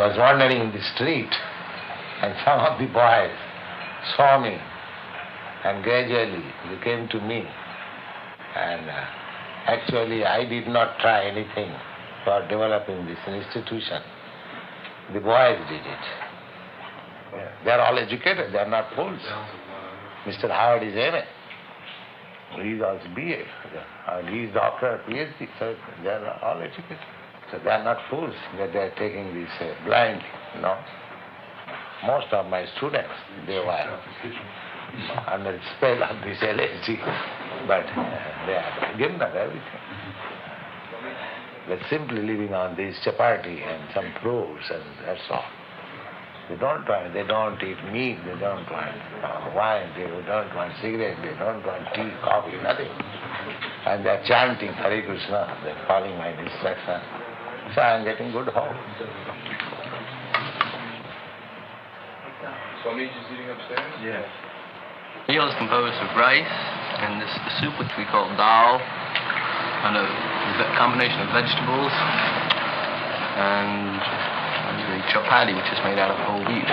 was wandering in the street and some of the boys saw me and gradually they came to me. And actually I did not try anything for developing this institution. The boys did it. They are all educated, they are not fools. Mr. Howard is MA. He is also BA. And he is doctor, PhD. So they are all educated. So they are not fools that they are taking this blindly. No. Most of my students, they were under the spell of this LSD. But they are given up everything. They're simply living on this chapati and some fruits and that's all. They don't eat meat, they don't want wine, they don't want cigarette, they don't want tea, coffee, nothing. And they're chanting Hare Krishna, they're following my instruction. So I'm getting good hope. Swami is eating upstairs? Yes. Meal is composed of rice and this soup which we call dal, and a combination of vegetables, and the chapati, which is made out of whole wheat.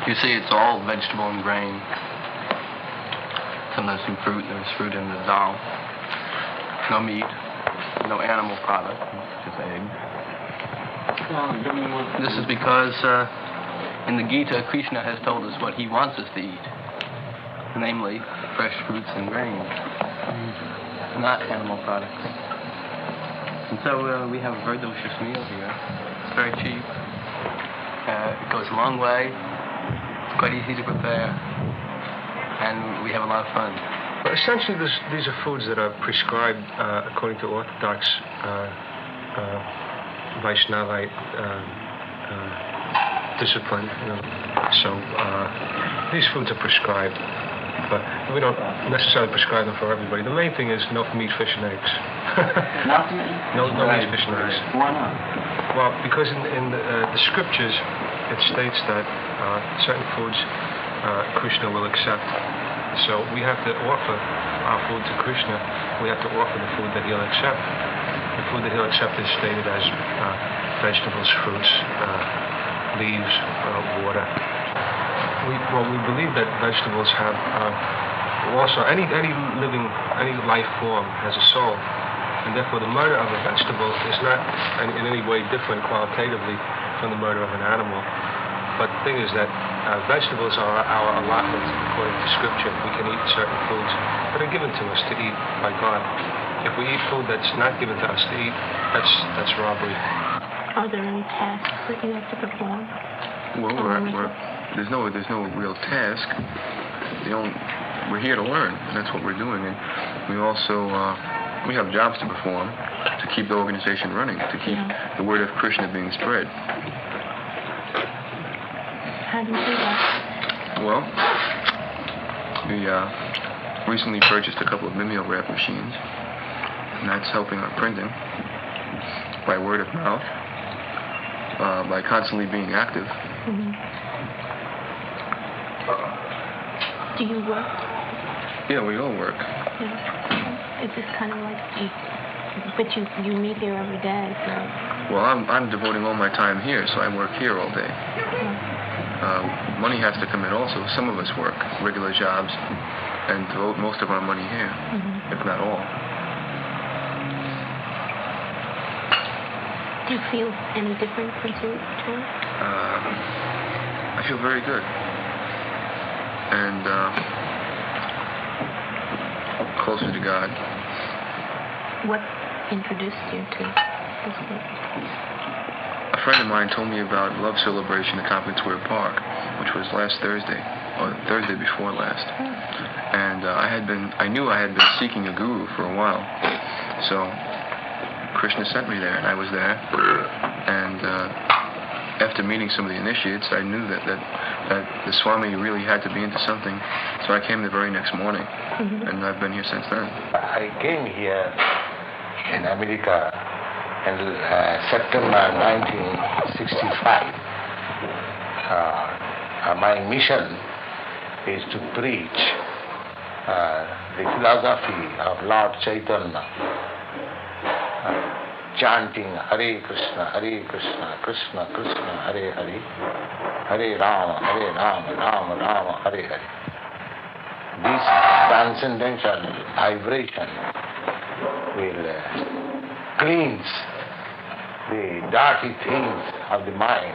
You see, it's all vegetable and grain. Sometimes some fruit. There's fruit in the dal. No meat. No animal product. Just eggs. This is because in the Gita, Krishna has told us what he wants us to eat, namely fresh fruits and grains, not animal products. And so we have a very delicious meal here. It's very cheap. It goes a long way. It's quite easy to prepare, and we have a lot of fun. Well, essentially, these are foods that are prescribed according to Orthodox Vaishnavite discipline. So these foods are prescribed, but we don't necessarily prescribe them for everybody. The main thing is no meat, fish, and eggs. No meat, fish, and eggs. Why not? Well, because in the scriptures it states that certain foods Krishna will accept. So we have to offer our food to Krishna. We have to offer the food that he'll accept. The food that he'll accept is stated as vegetables, fruits, leaves, water. We believe that vegetables have also any life form has a soul, and therefore the murder of a vegetable is not in any way different qualitatively from the murder of an animal. But the thing is that vegetables are our allotment according to Scripture. We can eat certain foods that are given to us to eat by God. If we eat food that's not given to us to eat, that's robbery. Are there any tasks that you have to perform? Well, there's no real task. We're here to learn, and that's what we're doing. And we also we have jobs to perform to keep the organization running, to keep the word of Krishna being spread. How do you do that? Well, we recently purchased a couple of mimeograph machines, and that's helping our printing by word of mouth, by constantly being active. Mm-hmm. Do you work? Yeah, we all work. Yeah. It's just kind of like but you meet here every day, so. Well, I'm devoting all my time here, so I work here all day. Money has to come in also. Some of us work regular jobs and devote most of our money here, if not all. Do you feel any different since you toured? I feel very good. And closer to God. What introduced you to this book? A friend of mine told me about Love Celebration at Tompkins Square Park, which was last Thursday, or Thursday before last. And I knew I had been seeking a guru for a while. So Krishna sent me there, and I was there. And after meeting some of the initiates, I knew that the Swami really had to be into something. So I came the very next morning, and I've been here since then. I came here in America in September 1965. My mission is to preach the philosophy of Lord Chaitanya, chanting Hare Krishna, Krishna Krishna, Hare Hare, Hare Rama, Rama Rama, Hare Hare. This transcendental vibration will cleanse the dirty things of the mind.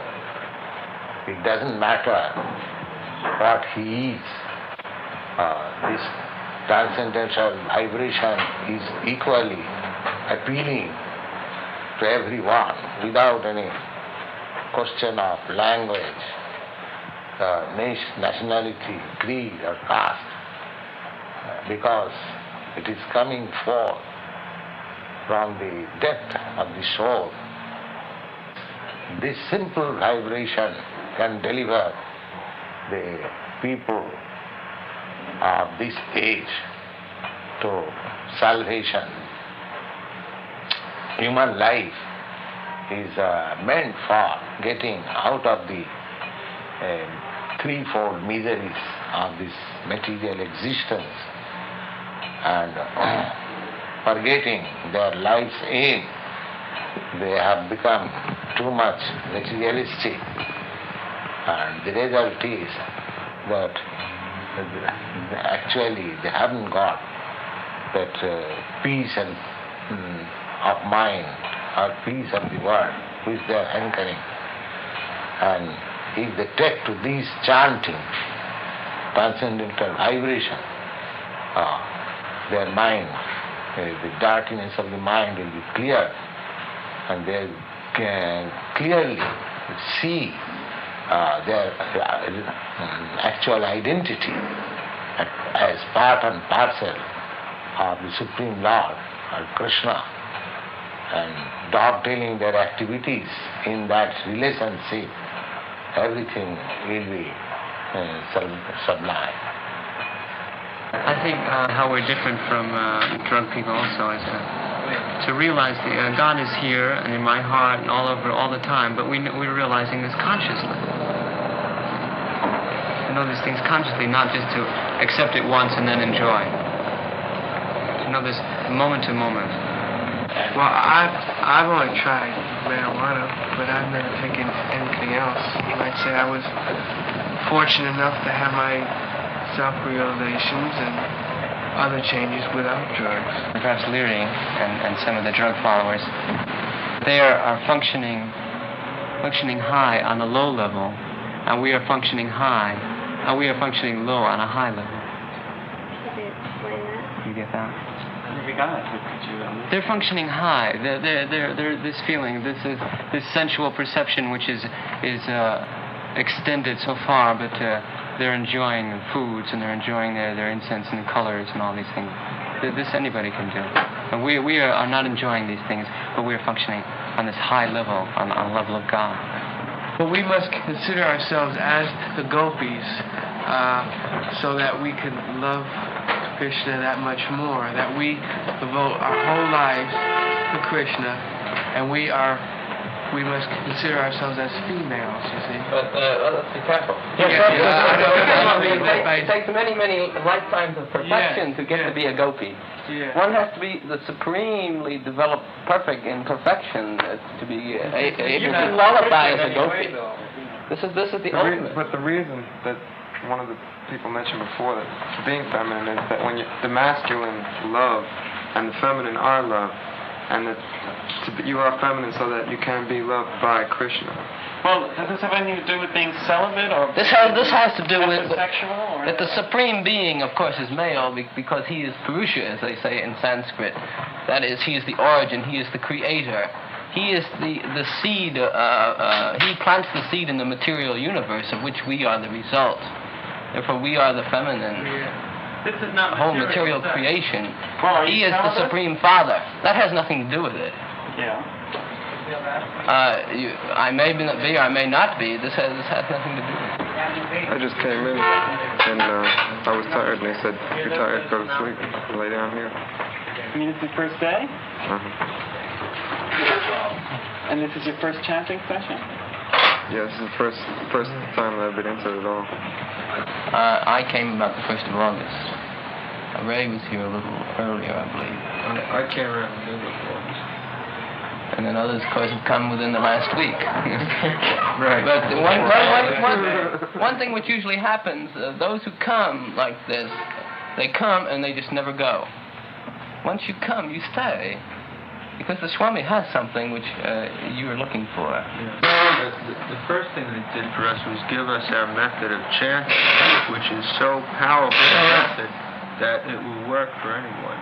It doesn't matter what he is. This transcendental vibration is equally appealing to everyone without any question of language, nationality, creed or caste, because it is coming forth from the depth of the soul. This simple vibration can deliver the people of this age to salvation. Human life is meant for getting out of the threefold miseries of this material existence and forgetting their life's aim. They have become too much materialistic, and the result is that actually they haven't got that peace and of mind or peace of the world which they are anchoring. And if they take to these chanting, transcendental vibration, their mind, the darkness of the mind will be clear, and they can clearly see their actual identity as part and parcel of the Supreme Lord, or Krishna, and dovetailing their activities in that relationship, everything will be sublime. I think how we're different from drunk people also is to realize that God is here and in my heart and all over all the time, but we're realizing this consciously. To know these things consciously, not just to accept it once and then enjoy. To know this moment to moment. Well, I've only tried marijuana, but I've never taken anything else. You might say I was fortunate enough to have my self-realizations and other changes without drugs. Perhaps Leary and some of the drug followers, they are functioning high on a low level, and we are functioning high, and we are functioning low on a high level. Could you explain that? You get that? They're functioning high. They're this feeling, this sensual perception, which is extended so far, but they're enjoying foods and they're enjoying their incense and colors and all these things. This anybody can do. And we are not enjoying these things, but we are functioning on this high level, on the level of God. But we must consider ourselves as the gopis, so that we can love Krishna that much more, that we devote our whole lives to Krishna, and we must consider ourselves as females, you see. But let's be careful. It takes many, many lifetimes of perfection to get to be a gopi. Yeah. One has to be the supremely developed, perfect in perfection to be able to qualify as a gopi. This is the ultimate. But the reason that one of the people mentioned before that being feminine is that when the masculine love and the feminine are love, and that you are feminine so that you can be loved by Krishna. Well, does this have anything to do with being celibate, or This has to do with sexual, or that the supreme being, of course, is male because he is Purusha, as they say in Sanskrit. That is, he is the origin, he is the creator. He is the seed, he plants the seed in the material universe of which we are the result. Therefore, we are the feminine. this is not Whole material creation. Well, He is the Supreme Father. That has nothing to do with it. Yeah. I may be, I may not be. This has nothing to do with it. I just came in and I was tired, and they said, if you're tired, go to sleep. Lay down here. I mean, it's your first day? And this is your first chanting session? Yeah, this is the first time that I've been into it at all. I came about the 1st of August. Ray was here a little earlier, I believe. I can't remember the ones. And then others, of course, have come within the last week. Right. But one thing which usually happens, those who come like this, they come and they just never go. Once you come, you stay. Because the Swami has something which you were looking for. Yeah. The first thing they did for us was give us our method of chanting, which is so powerful a method that it will work for anyone.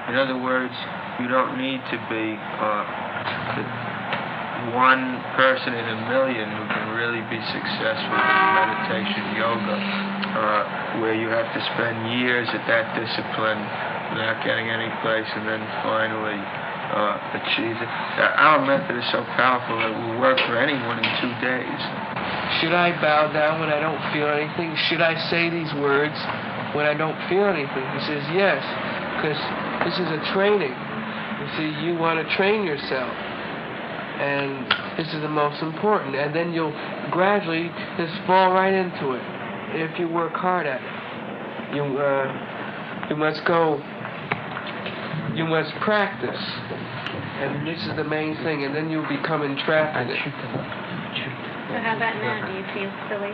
In other words, you don't need to be the one person in a million who can really be successful in meditation yoga, where you have to spend years at that discipline without getting any place and then finally achieve it. Our method is so powerful that it will work for anyone in 2 days. Should I bow down when I don't feel anything? Should I say these words when I don't feel anything? He says yes, because this is a training. You see, you want to train yourself, and this is the most important. And then you'll gradually just fall right into it if you work hard at it. You must go. You must practice, and this is the main thing, and then you'll become entrapped in it. So how about now? Do you feel silly?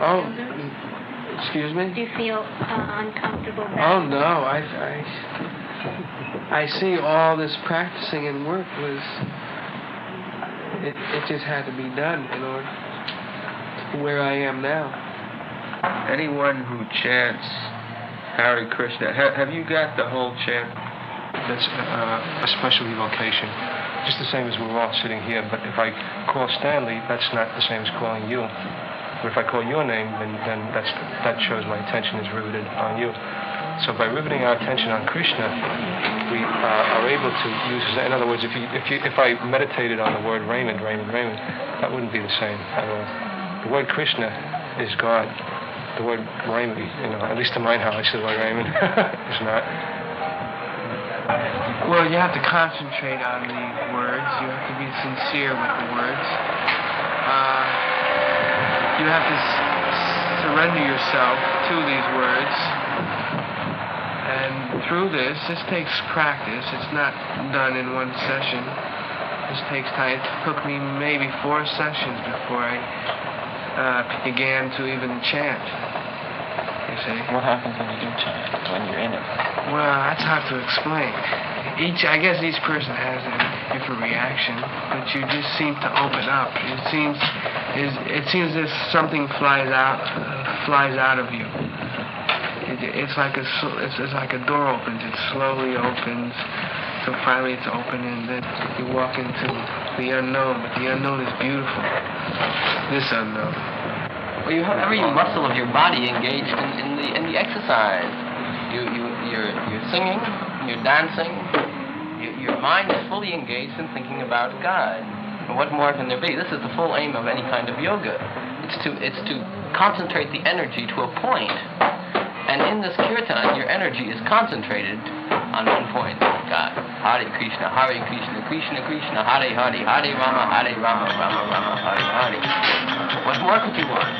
Excuse me? Do you feel uncomfortable? Oh no, I see all this practicing and work was, it just had to be done in order to where I am now. Anyone who chants Hare Krishna, have you got the whole chant? That's a special evocation. Just the same as we're all sitting here, but if I call Stanley, that's not the same as calling you. But if I call your name, then that shows my attention is riveted on you. So by riveting our attention on Krishna, we are able to use, in other words, if I meditated on the word Raymond, that wouldn't be the same at all. The word Krishna is God. The word Raymond, at least in my knowledge, the word Raymond is not. Well, you have to concentrate on the words. You have to be sincere with the words. You have to surrender yourself to these words. And through this takes practice. It's not done in one session. This takes time. It took me maybe 4 sessions before I began to even chant. You see? What happens when you do chant, when you're in it? Well, that's hard to explain. I guess each person has a different reaction, but you just seem to open up. It seems as something flies out of you. It's like a door opens. It slowly opens, so finally it's open, and then you walk into the unknown. But the unknown is beautiful. This unknown. Well, you have every muscle of your body engaged in the exercise. You're singing, you're dancing. Your mind is fully engaged in thinking about God. And what more can there be? This is the full aim of any kind of yoga. It's to concentrate the energy to a point. And in this kirtan, your energy is concentrated on one point, God. Hare Krishna, Krishna Krishna, Hare Hare, Hare Rama, Rama Rama, Hare Hare. What more could you want?